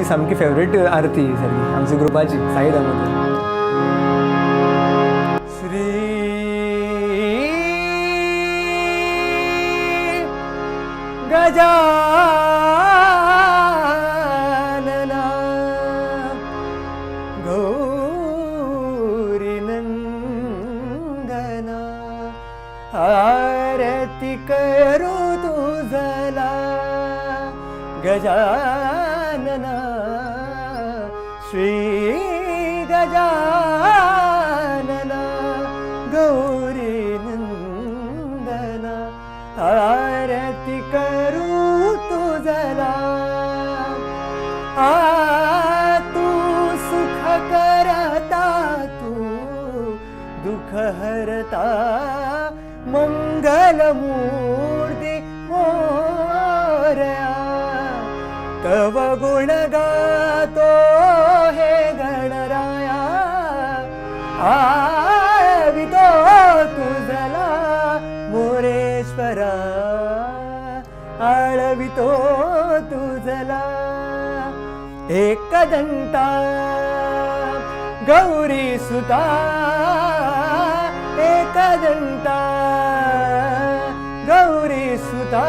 सामकी फेवरेट आरती सारखी आमची ग्रुपाची साई दामोदर. श्री गजानना गौरी नंदना आरती करू तुझला गजानना श्री गजानना गौरी नंदना आरती करू तुझला. तू सुख करता तू दुःख हरता मंगल मूर्ती मोरया. तव गुण गातो हे गणराया आवितो तुझला मोरेश्वरा आळवितो तुझला. एकदंता गौरी सुता एकदंता गौरी सुता